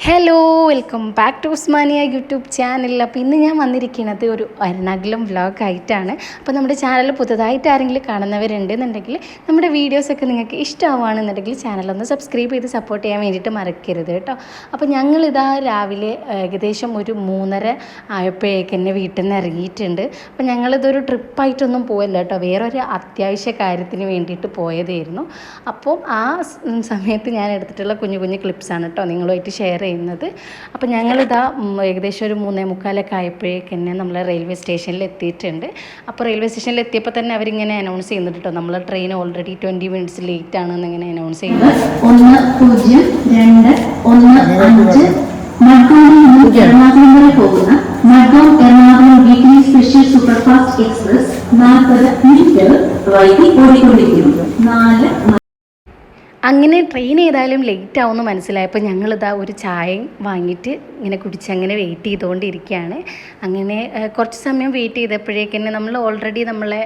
Hello, welcome back to Osmania YouTube channel. അപ്പോൾ ഇന്ന് ഞാൻ വന്നിരിക്കുന്നത് ഒരു എറണാകുളം വ്ലോഗ് ആയിട്ടാണ്. അപ്പോൾ നമ്മുടെ ചാനൽ പുതുതായിട്ട് ആരെങ്കിലും കാണുന്നവരുണ്ടെന്നുണ്ടെങ്കിൽ നമ്മുടെ വീഡിയോസൊക്കെ നിങ്ങൾക്ക് ഇഷ്ടമാവുകയാണെന്നുണ്ടെങ്കിൽ ചാനലൊന്ന് സബ്സ്ക്രൈബ് ചെയ്ത് സപ്പോർട്ട് ചെയ്യാൻ വേണ്ടിയിട്ട് മറക്കരുത് കേട്ടോ. അപ്പോൾ ഞങ്ങളിതാ രാവിലെ ഏകദേശം ഒരു 3:30 ആയപ്പോഴേക്ക് തന്നെ വീട്ടിൽ നിന്ന് ഇറങ്ങിയിട്ടുണ്ട്. അപ്പോൾ ഞങ്ങളിതൊരു ട്രിപ്പായിട്ടൊന്നും പോയല്ല കേട്ടോ, വേറൊരു അത്യാവശ്യ കാര്യത്തിന് വേണ്ടിയിട്ട് പോയതായിരുന്നു. അപ്പോൾ ആ സമയത്ത് ഞാൻ എടുത്തിട്ടുള്ള കുഞ്ഞു കുഞ്ഞു ക്ലിപ്സാണ് കേട്ടോ നിങ്ങളുമായിട്ട് ഷെയർ ചെയ്യുന്നത്. അപ്പോൾ ഞങ്ങളിതാ ഏകദേശം ഒരു 3:45 ആയപ്പോഴേക്ക് തന്നെ നമ്മൾ റെയിൽവേ സ്റ്റേഷനിൽ എത്തിയിട്ടുണ്ട്. അപ്പോൾ റെയിൽവേ സ്റ്റേഷനിൽ എത്തിയപ്പോൾ തന്നെ അവരിങ്ങനെ അനൗൺസ് ചെയ്യുന്നുണ്ട് കേട്ടോ, നമ്മളെ ട്രെയിൻ ഓൾറെഡി 20 മിനിറ്റ്സ് ലേറ്റ് ആണെന്ന് ഇങ്ങനെ അനൗൺസ് ചെയ്യുന്നത്. 10:2:15 എറണാകുളം വരെ പോകുന്ന Madgaon Ernakulam weekly special superfast express 40 minute വൈകി ഓടിക്കൊണ്ടിരിക്കുന്നു. അങ്ങനെ ട്രെയിൻ ഏതായാലും ലേറ്റ് ആവുമെന്ന് മനസ്സിലായപ്പോൾ ഞങ്ങളിതാ ഒരു ചായയും വാങ്ങിയിട്ട് ഇങ്ങനെ കുടിച്ച് അങ്ങനെ വെയിറ്റ് ചെയ്തുകൊണ്ടിരിക്കുകയാണ്. അങ്ങനെ കുറച്ച് സമയം വെയിറ്റ് ചെയ്തപ്പോഴേക്ക് തന്നെ നമ്മൾ ഓൾറെഡി നമ്മളെ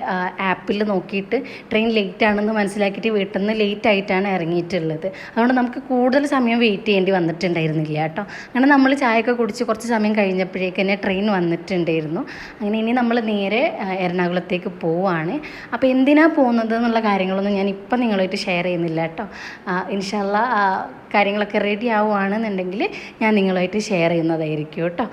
ആപ്പിൽ നോക്കിയിട്ട് ട്രെയിൻ ലേറ്റ് ആണെന്ന് മനസ്സിലാക്കിയിട്ട് വീട്ടിൽ നിന്ന് ലേറ്റ് ആയിട്ടാണ് ഇറങ്ങിയിട്ടുള്ളത്. അതുകൊണ്ട് നമുക്ക് കൂടുതൽ സമയം വെയിറ്റ് ചെയ്യേണ്ടി വന്നിട്ടുണ്ടായിരുന്നില്ല കേട്ടോ. അങ്ങനെ നമ്മൾ ചായയൊക്കെ കുടിച്ച് കുറച്ച് സമയം കഴിഞ്ഞപ്പോഴേക്ക് തന്നെ ട്രെയിൻ വന്നിട്ടുണ്ടായിരുന്നു. അങ്ങനെ ഇനി നമ്മൾ നേരെ എറണാകുളത്തേക്ക് പോവുകയാണ്. അപ്പോൾ എന്തിനാണ് പോകുന്നത് എന്നുള്ള കാര്യങ്ങളൊന്നും ഞാൻ ഇപ്പം നിങ്ങളുമായിട്ട് ഷെയർ ചെയ്യുന്നില്ല കേട്ടോ. ഇൻഷാ അല്ലാ കാര്യങ്ങളൊക്കെ റെഡി ആവുകയാണെന്നുണ്ടെങ്കിൽ ഞാൻ നിങ്ങളുമായിട്ട് ഷെയർ ചെയ്യുന്നതായിരിക്കും കേട്ടോ.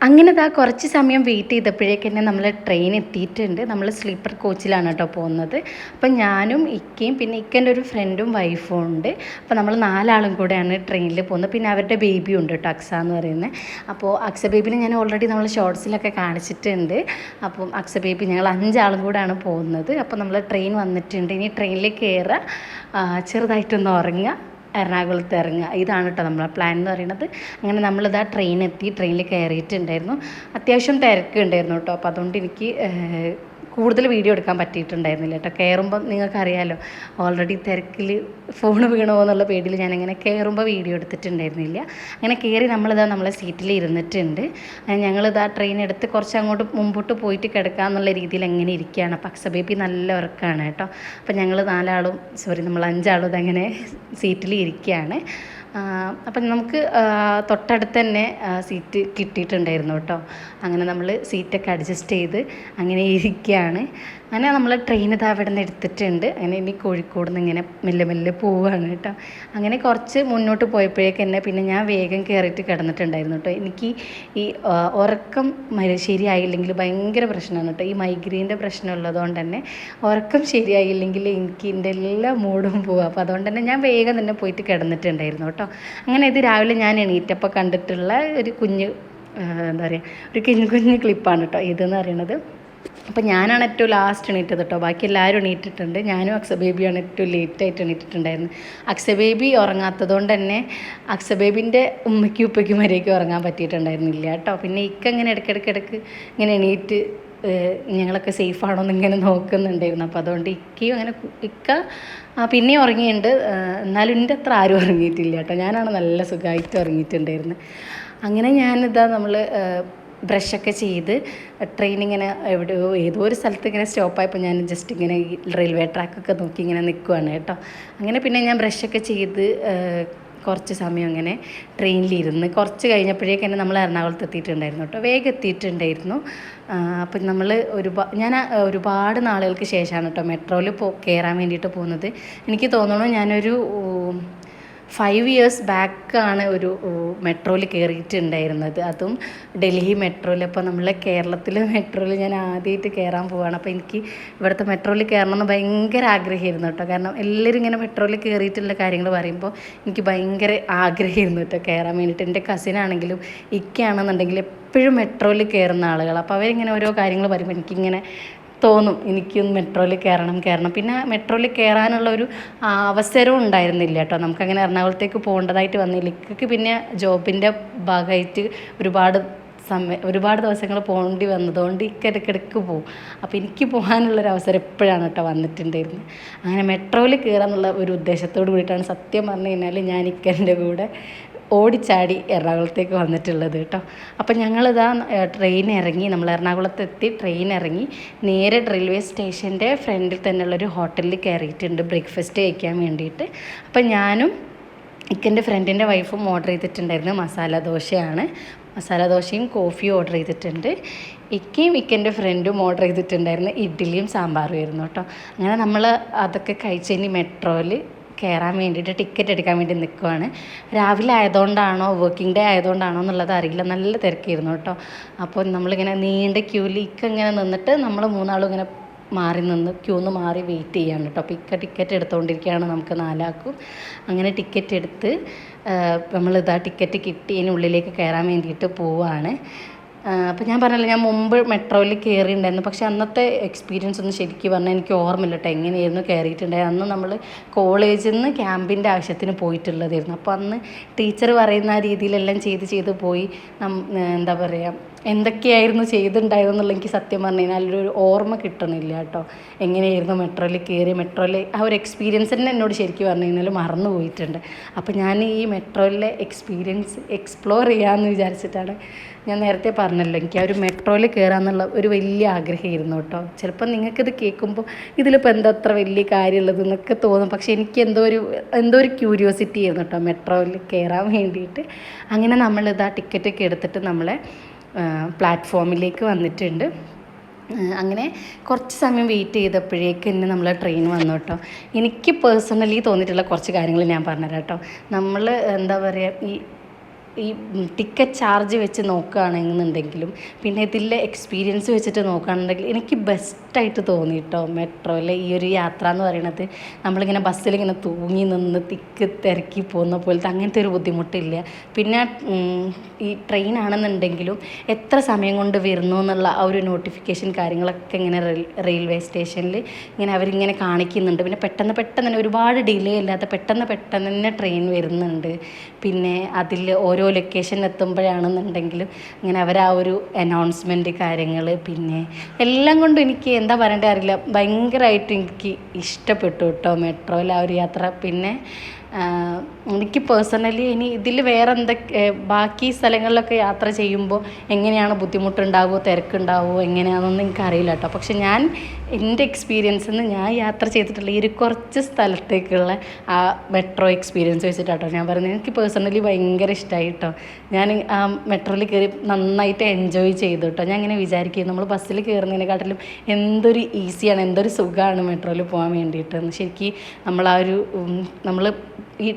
അങ്ങനെ കുറച്ച് സമയം വെയിറ്റ് ചെയ്തപ്പോഴേക്ക് തന്നെ നമ്മൾ ട്രെയിൻ എത്തിയിട്ടുണ്ട്. നമ്മൾ സ്ലീപ്പർ കോച്ചിലാണ് കേട്ടോ പോകുന്നത്. അപ്പം ഞാനും ഇക്കയും പിന്നെ ഇക്കൻ്റെ ഒരു ഫ്രണ്ടും വൈഫും ഉണ്ട്. അപ്പോൾ നമ്മൾ 4 ആളും കൂടെയാണ് ട്രെയിനിൽ പോകുന്നത്. പിന്നെ അവരുടെ ബേബിയും ഉണ്ട് കേട്ടോ, അക്സ എന്ന് പറയുന്നത്. അപ്പോൾ അക്സ ബേബിനെ ഞാൻ ഓൾറെഡി നമ്മൾ ഷോർട്സിലൊക്കെ കാണിച്ചിട്ടുണ്ട്. അപ്പം അക്സ ബേബി ഞങ്ങൾ 5 ആളും കൂടെയാണ് പോകുന്നത്. അപ്പോൾ നമ്മൾ ട്രെയിൻ വന്നിട്ടുണ്ട്. ഇനി ട്രെയിനിൽ കയറുക, ചെറുതായിട്ടൊന്ന് ഉറങ്ങുക, എറണാകുളത്ത് ഇറങ്ങുക, ഇതാണ് കേട്ടോ നമ്മളെ പ്ലാൻ എന്ന് പറയുന്നത്. അങ്ങനെ നമ്മളിതാ ട്രെയിൻ എത്തി, ട്രെയിനിൽ കയറിയിട്ടുണ്ടായിരുന്നു. അത്യാവശ്യം തിരക്കുണ്ടായിരുന്നു കേട്ടോ. അപ്പോൾ അതുകൊണ്ട് എനിക്ക് കൂടുതൽ വീഡിയോ എടുക്കാൻ പറ്റിയിട്ടുണ്ടായിരുന്നില്ല കേട്ടോ. കയറുമ്പോൾ നിങ്ങൾക്കറിയാമല്ലോ, ഓൾറെഡി തിരക്കിൽ ഫോൺ വീണോ എന്നുള്ള പേടിയിൽ ഞാനങ്ങനെ കയറുമ്പോൾ വീഡിയോ എടുത്തിട്ടുണ്ടായിരുന്നില്ല. അങ്ങനെ കയറി നമ്മളിതാ നമ്മളെ സീറ്റിൽ ഇരുന്നിട്ടുണ്ട്. ഞങ്ങളിതാ ട്രെയിൻ എടുത്ത് കുറച്ച് അങ്ങോട്ട് മുമ്പോട്ട് പോയിട്ട് കിടക്കാമെന്നുള്ള രീതിയിൽ എങ്ങനെ ഇരിക്കുകയാണ്. അപ്പോൾ അക്സ ബേബി നല്ല ഉറക്കമാണ് കേട്ടോ. അപ്പോൾ ഞങ്ങൾ 4 ആളും നമ്മൾ 5 ആളും ഇതങ്ങനെ സീറ്റിൽ ഇരിക്കുകയാണ്. അപ്പം നമുക്ക് തൊട്ടടുത്ത് തന്നെ സീറ്റ് കിട്ടിയിട്ടുണ്ടായിരുന്നു കേട്ടോ. അങ്ങനെ നമ്മൾ സീറ്റൊക്കെ അഡ്ജസ്റ്റ് ചെയ്ത് അങ്ങനെ ഇരിക്കുകയാണ്. അങ്ങനെ നമ്മൾ ട്രെയിൻ അവിടെ നിന്ന് എടുത്തിട്ടുണ്ട്. അങ്ങനെ ഇനി കോഴിക്കോട് നിന്ന് ഇങ്ങനെ മെല്ലെ മെല്ലെ പോവുകയാണ് കേട്ടോ. അങ്ങനെ കുറച്ച് മുന്നോട്ട് പോയപ്പോഴേക്ക് തന്നെ പിന്നെ ഞാൻ വേഗം കയറിയിട്ട് കിടന്നിട്ടുണ്ടായിരുന്നു കേട്ടോ. എനിക്ക് ഈ ഉറക്കം ശരിയായില്ലെങ്കിൽ ഭയങ്കര പ്രശ്നമാണ് കേട്ടോ. ഈ മൈഗ്രെയിൻ്റെ പ്രശ്നം ഉള്ളതുകൊണ്ട് തന്നെ ഉറക്കം ശരിയായില്ലെങ്കിൽ എനിക്ക് എൻ്റെ എല്ലാ മൂഡും പോവുക. അപ്പോൾ അതുകൊണ്ട് തന്നെ ഞാൻ വേഗം തന്നെ പോയിട്ട് കിടന്നിട്ടുണ്ടായിരുന്നു കേട്ടോ. അങ്ങനെ ഇത് രാവിലെ ഞാൻ എണീറ്റപ്പോൾ കണ്ടിട്ടുള്ള ഒരു കുഞ്ഞ് എന്താ പറയുക, ഒരു കുഞ്ഞു ക്ലിപ്പാണ് കേട്ടോ ഇതെന്ന് പറയുന്നത്. അപ്പോൾ ഞാനാണ് ഏറ്റവും ലാസ്റ്റ് എണീറ്റത് കേട്ടോ. ബാക്കി എല്ലാവരും എണീറ്റിട്ടുണ്ട്. ഞാനും അക്സ ബേബിയാണ് ഏറ്റവും ലേറ്റായിട്ട് എണീറ്റിട്ടുണ്ടായിരുന്നു. അക്സ ബേബി ഉറങ്ങാത്തത് കൊണ്ട് തന്നെ അക്സ ബേബിൻ്റെ ഉമ്മയ്ക്കും ഉപ്പയ്ക്കും വരെയൊക്കെ ഉറങ്ങാൻ പറ്റിയിട്ടുണ്ടായിരുന്നില്ല കേട്ടോ. പിന്നെ ഇങ്ങനെ ഇടയ്ക്കിടയ്ക്ക് ഇങ്ങനെ എണീറ്റ് ഞങ്ങളൊക്കെ സേഫാണോ എന്നിങ്ങനെ നോക്കുന്നുണ്ടായിരുന്നു. അപ്പോൾ അതുകൊണ്ട് ഇക്കയും അങ്ങനെ പിന്നെയും ഉറങ്ങിയിട്ടുണ്ട്. എന്നാലും എൻ്റെ അത്ര ആരും ഉറങ്ങിയിട്ടില്ല കേട്ടോ. ഞാനാണ് നല്ല സുഖമായിട്ട് ഉറങ്ങിയിട്ടുണ്ടായിരുന്നത്. അങ്ങനെ ഞാനിതാ നമ്മൾ ബ്രഷൊക്കെ ചെയ്ത് ട്രെയിൻ ഇങ്ങനെ ഏതോ ഒരു സ്ഥലത്ത് ഇങ്ങനെ സ്റ്റോപ്പായപ്പോൾ ഞാൻ ജസ്റ്റ് ഇങ്ങനെ ഈ റെയിൽവേ ട്രാക്കൊക്കെ നോക്കി ഇങ്ങനെ നിൽക്കുവാണ് കേട്ടോ. അങ്ങനെ പിന്നെ ഞാൻ ബ്രഷൊക്കെ ചെയ്ത് കുറച്ച് സമയം ഇങ്ങനെ ട്രെയിനിലിരുന്ന് കുറച്ച് കഴിഞ്ഞപ്പോഴേക്ക് തന്നെ നമ്മൾ എറണാകുളത്ത് എത്തിയിട്ടുണ്ടായിരുന്നു കേട്ടോ. വേഗം എത്തിയിട്ടുണ്ടായിരുന്നു. അപ്പം ഞാൻ ഒരുപാട് നാളുകൾക്ക് ശേഷമാണ് കേട്ടോ മെട്രോയിൽ കയറാൻ വേണ്ടിയിട്ട് പോകുന്നത്. എനിക്ക് തോന്നുന്നു ഞാനൊരു 5 ഇയേഴ്സ് ബാക്കാണ് ഒരു മെട്രോയിൽ കയറിയിട്ടുണ്ടായിരുന്നത്, അതും ഡൽഹി മെട്രോയിൽ. അപ്പോൾ നമ്മളെ കേരളത്തിലെ മെട്രോയിൽ ഞാൻ ആദ്യമായിട്ട് കയറാൻ പോവുകയാണ്. അപ്പോൾ എനിക്ക് ഇവിടുത്തെ മെട്രോയിൽ കയറണമെന്ന് ഭയങ്കര ആഗ്രഹമായിരുന്നു കേട്ടോ. കാരണം എല്ലാവരും ഇങ്ങനെ മെട്രോയിൽ കയറിയിട്ടുള്ള കാര്യങ്ങൾ പറയുമ്പോൾ എനിക്ക് ഭയങ്കര ആഗ്രഹമായിരുന്നു കേട്ടോ കയറാൻ വേണ്ടിയിട്ട്. എൻ്റെ കസിനാണെങ്കിലും ഇക്കയാണെന്നുണ്ടെങ്കിൽ എപ്പോഴും മെട്രോയിൽ കയറുന്ന ആളുകൾ. അപ്പോൾ അവരിങ്ങനെ ഓരോ കാര്യങ്ങൾ പറയുമ്പോൾ എനിക്കിങ്ങനെ തോന്നും എനിക്കൊന്ന് മെട്രോയിൽ കയറണം. പിന്നെ മെട്രോയിൽ കയറാനുള്ള ഒരു അവസരവും ഉണ്ടായിരുന്നില്ല കേട്ടോ. നമുക്കങ്ങനെ എറണാകുളത്തേക്ക് പോകേണ്ടതായിട്ട് വന്നില്ല. ഇക്കയ്ക്ക് പിന്നെ ജോബിൻ്റെ ഭാഗമായിട്ട് ഒരുപാട് ദിവസങ്ങൾ പോകേണ്ടി വന്നതുകൊണ്ട് ഇടയ്ക്കിടയ്ക്ക് പോകും. അപ്പോൾ എനിക്ക് പോകാനുള്ളൊരു അവസരം എപ്പോഴാണ് കേട്ടോ വന്നിട്ടുണ്ടായിരുന്നത്. അങ്ങനെ മെട്രോയിൽ കയറാന്നുള്ള ഒരു ഉദ്ദേശത്തോട് കൂടിയിട്ടാണ് സത്യം പറഞ്ഞു കഴിഞ്ഞാൽ ഞാൻ ഇക്കൻ്റെ കൂടെ ഓടിച്ചാടി എറണാകുളത്തേക്ക് വന്നിട്ടുള്ളത് കേട്ടോ. അപ്പം ഞങ്ങളിതാ ട്രെയിൻ ഇറങ്ങി, നമ്മൾ എറണാകുളത്തെത്തി ട്രെയിൻ ഇറങ്ങി നേരെ റെയിൽവേ സ്റ്റേഷൻ്റെ ഫ്രണ്ടിൽ തന്നെയുള്ളൊരു ഹോട്ടലിൽ കയറിയിട്ടുണ്ട് ബ്രേക്ക്ഫാസ്റ്റ് കഴിക്കാൻ വേണ്ടിയിട്ട്. അപ്പം ഞാനും ഇക്കെൻ്റെ ഫ്രണ്ടിൻ്റെ വൈഫും ഓർഡർ ചെയ്തിട്ടുണ്ടായിരുന്നു മസാല ദോശയാണ്. മസാല ദോശയും കോഫിയും ഓർഡർ ചെയ്തിട്ടുണ്ട്. ഇക്കയും ഇക്കെൻ്റെ ഫ്രണ്ടും ഓർഡർ ചെയ്തിട്ടുണ്ടായിരുന്നു ഇഡ്ഡലിയും സാമ്പാറും ആയിരുന്നു കേട്ടോ. അങ്ങനെ നമ്മൾ അതൊക്കെ കഴിച്ചതിന് മെട്രോയിൽ കയറാൻ വേണ്ടിയിട്ട് ടിക്കറ്റ് എടുക്കാൻ വേണ്ടി നിൽക്കുവാണ്. രാവിലെ ആയതുകൊണ്ടാണോ വർക്കിംഗ് ഡേ ആയതുകൊണ്ടാണോ എന്നുള്ളത് അറിയില്ല, നല്ല തിരക്കായിരുന്നു കേട്ടോ. അപ്പോൾ നമ്മളിങ്ങനെ നീണ്ട ക്യൂവിൽ ഇങ്ങനെ നിന്നിട്ട് നമ്മൾ മൂന്നാളും ഇങ്ങനെ മാറി നിന്ന് ക്യൂന്ന് മാറി വെയിറ്റ് ചെയ്യാണ് കേട്ടോ. അപ്പോൾ ടിക്കറ്റ് എടുത്തുകൊണ്ടിരിക്കുകയാണ്, നമുക്ക് 4 ആൾക്കും. അങ്ങനെ ടിക്കറ്റ് എടുത്ത് നമ്മളിതാ ടിക്കറ്റ് കിട്ടി ഇനി ഉള്ളിലേക്ക് കയറാൻ വേണ്ടിയിട്ട് പോവുകയാണ്. അപ്പോൾ ഞാൻ പറഞ്ഞല്ലോ, ഞാൻ മുമ്പ് മെട്രോയിൽ കയറിയിട്ടുണ്ടായിരുന്നു. പക്ഷേ അന്നത്തെ എക്സ്പീരിയൻസ് ഒന്നും ശരിക്കും പറഞ്ഞാൽ എനിക്ക് ഓർമ്മയില്ല കേട്ടോ എങ്ങനെയായിരുന്നു കയറിയിട്ടുണ്ടായത്. അന്ന് നമ്മൾ കോളേജിൽ നിന്ന് ക്യാമ്പിൻ്റെ ആവശ്യത്തിന് പോയിട്ടുള്ളതായിരുന്നു. അപ്പോൾ അന്ന് ടീച്ചർ പറയുന്ന ആ രീതിയിലെല്ലാം ചെയ്ത് പോയി. എന്താ പറയുക, എന്തൊക്കെയായിരുന്നു ചെയ്തിട്ടുണ്ടായതെന്നുള്ള എനിക്ക് സത്യം പറഞ്ഞു കഴിഞ്ഞാൽ ഒരു ഓർമ്മ കിട്ടണില്ല കേട്ടോ. എങ്ങനെയായിരുന്നു മെട്രോയിൽ കയറി, മെട്രോയിൽ ആ ഒരു എക്സ്പീരിയൻസ് തന്നെ എന്നോട് ശരിക്കും പറഞ്ഞു കഴിഞ്ഞാൽ മറന്നു പോയിട്ടുണ്ട്. അപ്പോൾ ഞാൻ ഈ മെട്രോയിലെ എക്സ്പീരിയൻസ് എക്സ്പ്ലോർ ചെയ്യാമെന്ന് വിചാരിച്ചിട്ടാണ്. ഞാൻ നേരത്തെ പറഞ്ഞല്ലോ, എനിക്ക് ആ ഒരു മെട്രോയിൽ കയറാമെന്നുള്ള ഒരു വലിയ ആഗ്രഹമായിരുന്നു കേട്ടോ. ചിലപ്പോൾ നിങ്ങൾക്കിത് കേൾക്കുമ്പോൾ ഇതിലിപ്പോൾ എന്താ അത്ര വലിയ കാര്യമുള്ളത് എന്നൊക്കെ തോന്നും. പക്ഷേ എനിക്ക് എന്തോ ഒരു ക്യൂരിയോസിറ്റി ആയിരുന്നു കേട്ടോ മെട്രോയിൽ കയറാൻ വേണ്ടിയിട്ട്. അങ്ങനെ നമ്മളിതാ ടിക്കറ്റൊക്കെ എടുത്തിട്ട് നമ്മളെ പ്ലാറ്റ്ഫോമിലേക്ക് വന്നിട്ടുണ്ട്. അങ്ങനെ കുറച്ച് സമയം വെയിറ്റ് ചെയ്തപ്പോഴേക്ക് തന്നെ നമ്മളെ ട്രെയിൻ വന്നു കേട്ടോ. എനിക്ക് പേഴ്സണലി തോന്നിയിട്ടുള്ള കുറച്ച് കാര്യങ്ങൾ ഞാൻ പറഞ്ഞുതരാം കേട്ടോ. നമ്മൾ എന്താ പറയുക, ഈ ടിക്കറ്റ് ചാർജ് വെച്ച് നോക്കുകയാണെന്നുണ്ടെങ്കിലും പിന്നെ ഇതിലെ എക്സ്പീരിയൻസ് വെച്ചിട്ട് നോക്കുകയാണെന്നുണ്ടെങ്കിൽ എനിക്ക് ബെസ്റ്റായിട്ട് തോന്നി കേട്ടോ മെട്രോയിലെ ഈ ഒരു യാത്ര എന്ന് പറയുന്നത്. നമ്മളിങ്ങനെ ബസ്സിലിങ്ങനെ തൂങ്ങി നിന്ന് തിരക്കി പോകുന്ന പോലത്തെ അങ്ങനത്തെ ഒരു ബുദ്ധിമുട്ടില്ല. പിന്നെ ഈ ട്രെയിൻ ആണെന്നുണ്ടെങ്കിലും എത്ര സമയം കൊണ്ട് വരുന്നു എന്നുള്ള ആ ഒരു നോട്ടിഫിക്കേഷൻ കാര്യങ്ങളൊക്കെ ഇങ്ങനെ റെയിൽവേ സ്റ്റേഷനിൽ ഇങ്ങനെ അവരിങ്ങനെ കാണിക്കുന്നുണ്ട്. പിന്നെ പെട്ടെന്ന് തന്നെ ഒരുപാട് ഡിലേ ഇല്ലാത്ത പെട്ടെന്ന് തന്നെ ട്രെയിൻ വരുന്നുണ്ട്. പിന്നെ അതിൽ ഓരോ ലൊക്കേഷൻ എത്തുമ്പോഴാണെന്നുണ്ടെങ്കിലും ഇങ്ങനെ അവർ ആ ഒരു അനൗൺസ്മെൻറ്റ് കാര്യങ്ങൾ പിന്നെ എല്ലാം കൊണ്ടും എനിക്ക് എന്താ പറയേണ്ടത് അറിയില്ല, ഭയങ്കരമായിട്ട് എനിക്ക് ഇഷ്ടപ്പെട്ടു കേട്ടോ മെട്രോയിൽ ആ ഒരു യാത്ര. പിന്നെ എനിക്ക് പേഴ്സണലി ഇനി ഇതിൽ വേറെ എന്തൊക്കെ ബാക്കി സ്ഥലങ്ങളിലൊക്കെ യാത്ര ചെയ്യുമ്പോൾ എങ്ങനെയാണ് ബുദ്ധിമുട്ടുണ്ടാവുമോ തിരക്കുണ്ടാവുമോ എങ്ങനെയാണെന്നൊന്നും എനിക്കറിയില്ല കേട്ടോ. പക്ഷെ ഞാൻ എൻ്റെ എക്സ്പീരിയൻസിൽ നിന്ന് ഞാൻ യാത്ര ചെയ്തിട്ടുള്ള ഈ ഒരു കുറച്ച് സ്ഥലത്തേക്കുള്ള ആ മെട്രോ എക്സ്പീരിയൻസ് വെച്ചിട്ടാട്ടോ ഞാൻ പറയുന്നത്. എനിക്ക് പേഴ്സണലി ഭയങ്കര ഇഷ്ടമായി കേട്ടോ. ഞാൻ ആ മെട്രോയിൽ കയറി നന്നായിട്ട് എൻജോയ് ചെയ്തു കേട്ടോ. ഞാൻ ഇങ്ങനെ വിചാരിക്കും നമ്മൾ ബസ്സിൽ കയറുന്നതിനെക്കാട്ടിലും എന്തൊരു ഈസിയാണ്, എന്തൊരു സുഖമാണ് മെട്രോയിൽ പോകാൻ വേണ്ടിയിട്ട്. ശരിക്കും നമ്മൾ ഈ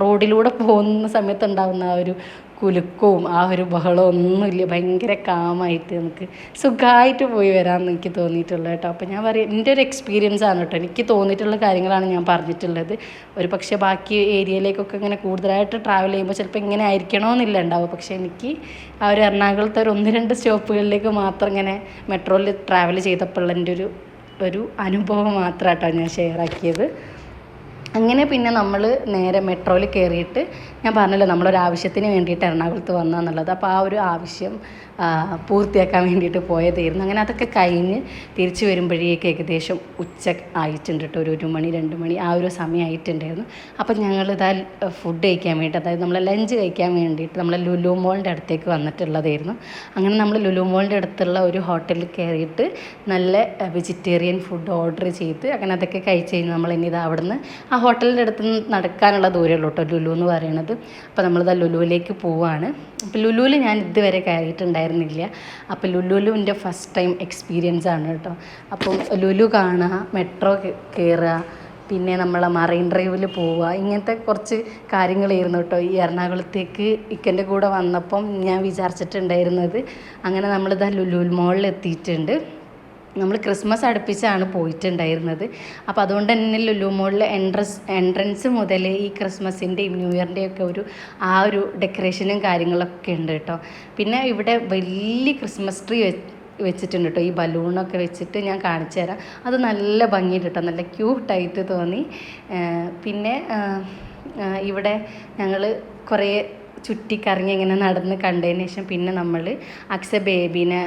റോഡിലൂടെ പോകുന്ന സമയത്ത് ഉണ്ടാകുന്ന ആ ഒരു കുലുക്കവും ആ ഒരു ബഹളവും ഒന്നുമില്ല, ഭയങ്കര കാമായിട്ട് നമുക്ക് സുഖമായിട്ട് പോയി വരാമെന്ന് എനിക്ക് തോന്നിയിട്ടുള്ളത് കേട്ടോ. അപ്പോൾ ഞാൻ പറയും എൻ്റെ ഒരു എക്സ്പീരിയൻസ് ആണ് കേട്ടോ, എനിക്ക് തോന്നിയിട്ടുള്ള കാര്യങ്ങളാണ് ഞാൻ പറഞ്ഞിട്ടുള്ളത്. ഒരു പക്ഷേ ബാക്കി ഏരിയയിലേക്കൊക്കെ ഇങ്ങനെ കൂടുതലായിട്ട് ട്രാവൽ ചെയ്യുമ്പോൾ ചിലപ്പോൾ ഇങ്ങനെ ആയിരിക്കണമെന്നില്ല ഉണ്ടാവുക. പക്ഷേ എനിക്ക് ആ ഒരു എറണാകുളത്തെ ഒരു 1-2 സ്റ്റോപ്പുകളിലേക്ക് മാത്രം ഇങ്ങനെ മെട്രോയിൽ ട്രാവൽ ചെയ്തപ്പോൾ എൻ്റെ ഒരു അനുഭവം മാത്രം കേട്ടോ ഞാൻ ഷെയർ ആക്കിയത്. അങ്ങനെ പിന്നെ നമ്മൾ നേരെ മെട്രോയിൽ കയറിയിട്ട് ഞാൻ പറഞ്ഞല്ലോ നമ്മളൊരാവശ്യത്തിന് വേണ്ടിയിട്ട് എറണാകുളത്ത് വന്നതെന്നുള്ളത്. അപ്പോൾ ആ ഒരു ആവശ്യം പൂർത്തിയാക്കാൻ വേണ്ടിയിട്ട് പോയതായിരുന്നു. അങ്ങനെ അതൊക്കെ കഴിഞ്ഞ് തിരിച്ച് വരുമ്പോഴേക്ക് ഏകദേശം ഉച്ച ആയിട്ടുണ്ട് കേട്ടോ. ഒരു 1 മണി 2 മണി ആ ഒരു സമയമായിട്ടുണ്ടായിരുന്നു. അപ്പം ഞങ്ങളിതാ ഫുഡ് കഴിക്കാൻ വേണ്ടി, അതായത് നമ്മൾ ലഞ്ച് കഴിക്കാൻ വേണ്ടിയിട്ട് നമ്മൾ ലുലു മോളിൻ്റെ അടുത്തേക്ക് വന്നിട്ടുള്ളതായിരുന്നു. അങ്ങനെ നമ്മൾ ലുലു മോളിൻ്റെ അടുത്തുള്ള ഒരു ഹോട്ടലിൽ കയറിയിട്ട് നല്ല വെജിറ്റേറിയൻ ഫുഡ് ഓർഡർ ചെയ്ത് അങ്ങനെ അതൊക്കെ കഴിച്ച് കഴിഞ്ഞ് നമ്മൾ ഇനി ഇതാ അവിടുന്ന് ആ ഹോട്ടലിൻ്റെ അടുത്ത് നിന്ന് നടക്കാനുള്ള ദൂരമുള്ളൂ കേട്ടോ ലുലു എന്ന് പറയുന്നത്. അപ്പോൾ നമ്മളിതാ ലുലുവിലേക്ക് പോവുകയാണ്. അപ്പോൾ ലുലുവിൽ ഞാൻ ഇതുവരെ കയറിയിട്ടുണ്ടായിരുന്നില്ല. അപ്പോൾ ലുലുവിലും എൻ്റെ ഫസ്റ്റ് ടൈം എക്സ്പീരിയൻസ് ആണ് കേട്ടോ. അപ്പം ലുലു കാണുക, മെട്രോ കയറുക, പിന്നെ നമ്മളെ മറൈൻ ഡ്രൈവിൽ പോവുക, ഇങ്ങനത്തെ കുറച്ച് കാര്യങ്ങളായിരുന്നു കേട്ടോ ഈ എറണാകുളത്തേക്ക് ഇക്കൻ്റെ കൂടെ വന്നപ്പം ഞാൻ വിചാരിച്ചിട്ടുണ്ടായിരുന്നത്. അങ്ങനെ നമ്മളിതാ ലുലു മോളിൽ എത്തിയിട്ടുണ്ട്. നമ്മൾ ക്രിസ്മസ് അടുപ്പിച്ചാണ് പോയിട്ടുണ്ടായിരുന്നത്. അപ്പോൾ അതുകൊണ്ട് തന്നെ ലുലു മോളിലെ എൻട്രൻസ് മുതൽ ഈ ക്രിസ്മസിൻ്റെയും ന്യൂ ഇയറിൻ്റെയും ഒക്കെ ആ ഒരു ഡെക്കറേഷനും കാര്യങ്ങളൊക്കെ ഉണ്ട് കേട്ടോ. പിന്നെ ഇവിടെ വലിയ ക്രിസ്മസ് ട്രീ വെച്ചിട്ടുണ്ട് കേട്ടോ. ഈ ബലൂണൊക്കെ വെച്ചിട്ട് ഞാൻ കാണിച്ചു തരാം. അത് നല്ല ഭംഗിയുണ്ട് കേട്ടോ, നല്ല ക്യൂട്ടായിട്ട് തോന്നി. പിന്നെ ഇവിടെ ഞങ്ങൾ കുറേ ചുറ്റിക്കറങ്ങി ഇങ്ങനെ നടന്ന് കണ്ടതിന് ശേഷം പിന്നെ നമ്മൾ അക്സ ബേബീനെ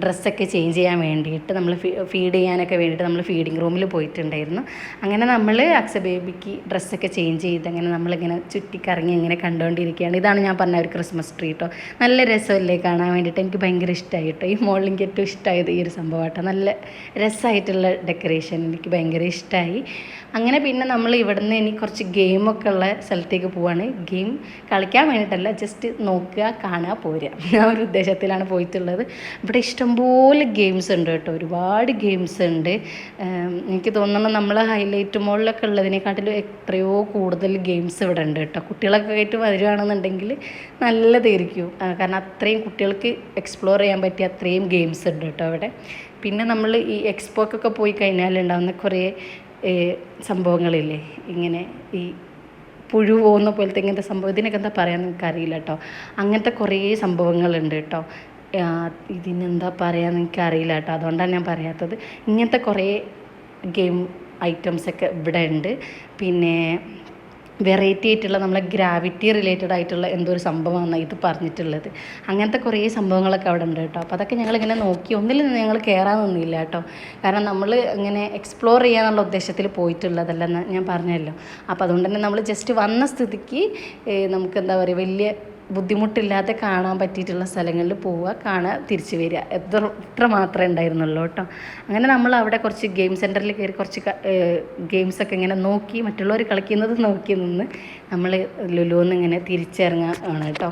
ഡ്രസ്സൊക്കെ ചേഞ്ച് ചെയ്യാൻ വേണ്ടിയിട്ട് നമ്മൾ ഫീഡ് ചെയ്യാനൊക്കെ വേണ്ടിയിട്ട് നമ്മൾ ഫീഡിങ് റൂമിൽ പോയിട്ടുണ്ടായിരുന്നു. അങ്ങനെ നമ്മൾ അക്സ ബേബിക്ക് ഡ്രസ്സൊക്കെ ചേഞ്ച് ചെയ്ത് അങ്ങനെ നമ്മളിങ്ങനെ ചുറ്റിക്കറങ്ങി ഇങ്ങനെ കണ്ടുകൊണ്ടിരിക്കുകയാണ്. ഇതാണ് ഞാൻ പറഞ്ഞ ഒരു ക്രിസ്മസ് ട്രീ കേട്ടോ. നല്ല രസമല്ലേ കാണാൻ വേണ്ടിയിട്ട്. എനിക്ക് ഭയങ്കര ഇഷ്ടമായി കേട്ടോ. ഈ മോളിൽ എനിക്ക് ഏറ്റവും ഇഷ്ടമായത് ഈ ഒരു സംഭവം കേട്ടോ. നല്ല രസമായിട്ടുള്ള ഡെക്കറേഷൻ എനിക്ക് ഭയങ്കര ഇഷ്ടമായി. അങ്ങനെ പിന്നെ നമ്മൾ ഇവിടുന്ന് ഇനി കുറച്ച് ഗെയിമൊക്കെ ഉള്ള സ്ഥലത്തേക്ക് പോവാണ്. ഗെയിം കളിക്കാൻ വേണ്ടിയിട്ടല്ല, ജസ്റ്റ് നോക്കുക, കാണുക, പോരുക, ആ ഒരു ഉദ്ദേശത്തിലാണ് പോയിട്ടുള്ളത്. ഇവിടെ ഇഷ്ടംപോലെ ഗെയിംസ് ഉണ്ട് കേട്ടോ. ഒരുപാട് ഗെയിംസ് ഉണ്ട്. എനിക്ക് തോന്നുന്നു നമ്മൾ ഹൈലൈറ്റ് മോളിലൊക്കെ ഉള്ളതിനെക്കാട്ടിലും എത്രയോ കൂടുതൽ ഗെയിംസ് ഇവിടെ ഉണ്ട് കേട്ടോ. കുട്ടികളൊക്കെ ആയിട്ട് വരികയാണെന്നുണ്ടെങ്കിൽ നല്ലതായിരിക്കും. കാരണം അത്രയും കുട്ടികൾക്ക് എക്സ്പ്ലോർ ചെയ്യാൻ പറ്റിയ അത്രയും ഗെയിംസ് ഉണ്ട് കേട്ടോ അവിടെ. പിന്നെ നമ്മൾ ഈ എക്സ്പോക്കൊക്കെ പോയി കഴിഞ്ഞാൽ ഉണ്ടാകുന്ന കുറേ സംഭവങ്ങളില്ലേ, ഇങ്ങനെ ഈ പുഴു പോകുന്ന പോലത്തെ ഇങ്ങനത്തെ സംഭവം, ഇതിനൊക്കെ എന്താ പറയാന്ന് എനിക്കറിയില്ല കേട്ടോ. അങ്ങനത്തെ കുറേ സംഭവങ്ങളുണ്ട് കേട്ടോ. ഇതിനെന്താ പറയാന്ന് എനിക്കറിയില്ല കേട്ടോ. അതുകൊണ്ടാണ് ഞാൻ പറയാത്തത്. ഇങ്ങനത്തെ കുറേ ഗെയിം ഐറ്റംസൊക്കെ ഇവിടെ ഉണ്ട്. പിന്നെ വെറൈറ്റി ആയിട്ടുള്ള നമ്മളെ ഗ്രാവിറ്റി റിലേറ്റഡ് ആയിട്ടുള്ള എന്തോ ഒരു സംഭവമാണ് ഇത് പറഞ്ഞിട്ടുള്ളത്. അങ്ങനത്തെ കുറേ സംഭവങ്ങളൊക്കെ അവിടെ ഉണ്ട് കേട്ടോ. അപ്പോൾ അതൊക്കെ ഞങ്ങളിങ്ങനെ നോക്കി. ഒന്നിലും ഞങ്ങൾ കയറാൻ നിന്നില്ല കേട്ടോ. കാരണം നമ്മൾ ഇങ്ങനെ എക്സ്പ്ലോർ ചെയ്യാനുള്ള ഉദ്ദേശത്തിൽ പോയിട്ടുള്ളതല്ലെന്ന് ഞാൻ പറഞ്ഞല്ലോ. അപ്പോൾ അതുകൊണ്ട് തന്നെ നമ്മൾ ജസ്റ്റ് വന്ന സ്ഥിതിക്ക് നമുക്ക് എന്താ പറയുക, വലിയ ബുദ്ധിമുട്ടില്ലാതെ കാണാൻ പറ്റിയിട്ടുള്ള സ്ഥലങ്ങളിൽ പോവുക, കാണുക, തിരിച്ച് വരിക, ഇത്ര മാത്രമേ ഉണ്ടായിരുന്നുള്ളൂ കേട്ടോ. അങ്ങനെ നമ്മൾ അവിടെ കുറച്ച് ഗെയിം സെൻറ്ററിൽ കയറി കുറച്ച് ഗെയിംസൊക്കെ ഇങ്ങനെ നോക്കി, മറ്റുള്ളവർ കളിക്കുന്നത് നോക്കി നിന്ന് നമ്മൾ ലുലുന്ന് ഇങ്ങനെ തിരിച്ചിറങ്ങാണ് കേട്ടോ.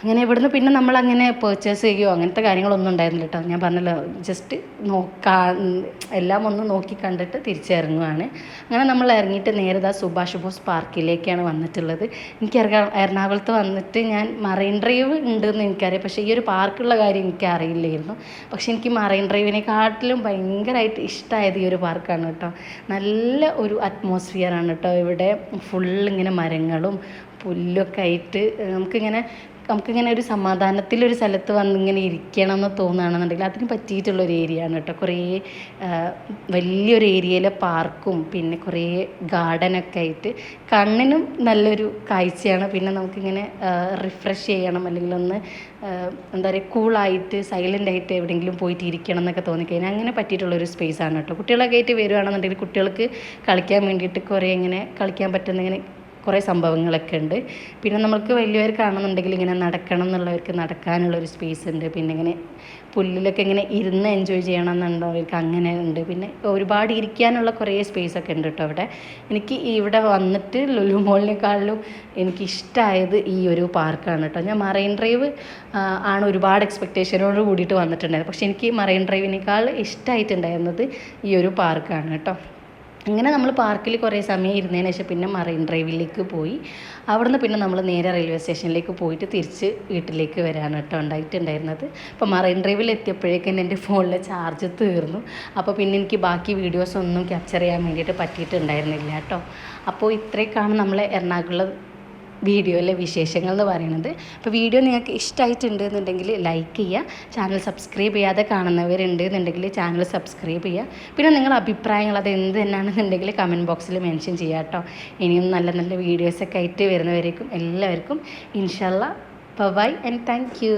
അങ്ങനെ ഇവിടുന്ന് പിന്നെ നമ്മളങ്ങനെ പർച്ചേസ് ചെയ്യുകയോ അങ്ങനത്തെ കാര്യങ്ങളൊന്നും ഉണ്ടായിരുന്നില്ല കേട്ടോ. ഞാൻ പറഞ്ഞല്ലോ, ജസ്റ്റ് എല്ലാം ഒന്ന് നോക്കി കണ്ടിട്ട് തിരിച്ചിറങ്ങുകയാണ്. അങ്ങനെ നമ്മൾ ഇറങ്ങിയിട്ട് നേരെ സുഭാഷ് ബോസ് പാർക്കിലേക്കാണ് വന്നിട്ടുള്ളത്. എനിക്ക് എറണാകുളത്ത് വന്നിട്ട് ഞാൻ മറൈൻ ഡ്രൈവ് ഉണ്ടെന്ന് എനിക്കറിയാം, പക്ഷേ ഈ ഒരു പാർക്കുള്ള കാര്യം എനിക്ക് അറിയില്ലായിരുന്നു. പക്ഷേ എനിക്ക് മറൈൻ ഡ്രൈവിനെക്കാട്ടിലും ഭയങ്കരമായിട്ട് ഇഷ്ടമായത് ഈ ഒരു പാർക്കാണ് കേട്ടോ. നല്ല ഒരു അറ്റ്മോസ്ഫിയറാണ് കേട്ടോ ഇവിടെ. ഫുള്ളിങ്ങനെ മരങ്ങളും പുല്ലൊക്കെ ആയിട്ട് നമുക്കിങ്ങനെ ഒരു സമാധാനത്തിലൊരു സ്ഥലത്ത് വന്നിങ്ങനെ ഇരിക്കണം എന്ന് തോന്നുകയാണെന്നുണ്ടെങ്കിൽ അതിന് പറ്റിയിട്ടുള്ളൊരു ഏരിയ ആണ് കേട്ടോ. കുറേ വലിയൊരു ഏരിയയിലെ പാർക്കും പിന്നെ കുറേ ഗാർഡനൊക്കെ ആയിട്ട് കണ്ണിനും നല്ലൊരു കാഴ്ചയാണ്. പിന്നെ നമുക്കിങ്ങനെ റിഫ്രഷ് ചെയ്യണം, അല്ലെങ്കിൽ ഒന്ന് എന്താ പറയുക, കൂളായിട്ട് സൈലൻ്റായിട്ട് എവിടെയെങ്കിലും പോയിട്ട് ഇരിക്കണം എന്നൊക്കെ തോന്നിക്കഴിഞ്ഞാൽ അങ്ങനെ പറ്റിയിട്ടുള്ളൊരു സ്പേസാണ് കേട്ടോ. കുട്ടികളൊക്കെ ആയിട്ട് വരുവാണെന്നുണ്ടെങ്കിൽ കുട്ടികൾക്ക് കളിക്കാൻ വേണ്ടിയിട്ട് കുറേ ഇങ്ങനെ കളിക്കാൻ പറ്റുന്ന ഇങ്ങനെ കുറേ സംഭവങ്ങളൊക്കെ ഉണ്ട്. പിന്നെ നമുക്ക് വലിയവർക്കാണെന്നുണ്ടെങ്കിൽ ഇങ്ങനെ നടക്കണം എന്നുള്ളവർക്ക് നടക്കാനുള്ളൊരു സ്പേസ് ഉണ്ട്. പിന്നെ ഇങ്ങനെ പുല്ലിലൊക്കെ ഇങ്ങനെ ഇരുന്ന് എൻജോയ് ചെയ്യണം എന്നുള്ളവർക്ക് അങ്ങനെ ഉണ്ട്. പിന്നെ ഒരുപാട് ഇരിക്കാനുള്ള കുറേ സ്പേസൊക്കെ ഉണ്ട് കേട്ടോ അവിടെ. എനിക്ക് ഇവിടെ വന്നിട്ട് ലുലു മോളിനേക്കാളിലും എനിക്കിഷ്ടമായത് ഈ ഒരു പാർക്കാണ് കേട്ടോ. ഞാൻ മറൈൻ ഡ്രൈവ് ആണ് ഒരുപാട് എക്സ്പെക്റ്റേഷനോട് കൂടിയിട്ട് വന്നിട്ടുണ്ടായത്. പക്ഷേ എനിക്ക് മറൈൻ ഡ്രൈവിനേക്കാൾ ഇഷ്ടമായിട്ടുണ്ടായിരുന്നത് ഈ ഒരു പാർക്കാണ് കേട്ടോ. അങ്ങനെ നമ്മൾ പാർക്കിൽ കുറേ സമയം ഇരുന്നതിന് ശേഷം പിന്നെ മറൈൻ ഡ്രൈവിലേക്ക് പോയി. അവിടുന്ന് പിന്നെ നമ്മൾ നേരെ റെയിൽവേ സ്റ്റേഷനിലേക്ക് പോയിട്ട് തിരിച്ച് വീട്ടിലേക്ക് വരാനാണ് കേട്ടോ ഉണ്ടായിട്ടുണ്ടായിരുന്നത്. അപ്പോൾ മറൈൻ ഡ്രൈവിൽ എത്തിയപ്പോഴേക്കും എൻ്റെ ഫോണിലെ ചാർജ് തീർന്നു. അപ്പോൾ പിന്നെ എനിക്ക് ബാക്കി വീഡിയോസൊന്നും ക്യാപ്ചർ ചെയ്യാൻ വേണ്ടിയിട്ട് പറ്റിയിട്ടുണ്ടായിരുന്നില്ല കേട്ടോ. അപ്പോൾ ഇത്രയൊക്കെയാണ് നമ്മളെ എറണാകുളം വീഡിയോയിലെ വിശേഷങ്ങൾ എന്ന് പറയുന്നത്. അപ്പോൾ വീഡിയോ നിങ്ങൾക്ക് ഇഷ്ടമായിട്ടുണ്ട് എന്നുണ്ടെങ്കിൽ ലൈക്ക് ചെയ്യുക. ചാനൽ സബ്സ്ക്രൈബ് ചെയ്യാതെ കാണുന്നവരുണ്ട് എന്നുണ്ടെങ്കിൽ ചാനൽ സബ്സ്ക്രൈബ് ചെയ്യുക. പിന്നെ നിങ്ങളുടെ അഭിപ്രായങ്ങൾ അത് എന്ത് തന്നെയാണെന്നുണ്ടെങ്കിൽ കമൻറ്റ് ബോക്സിൽ മെൻഷൻ ചെയ്യുക കേട്ടോ. ഇനിയും നല്ല നല്ല വീഡിയോസൊക്കെ ആയിട്ട് വരുന്നവരേക്കും എല്ലാവർക്കും ഇൻഷാല്ലാ ബൈ ആൻഡ് താങ്ക് യു.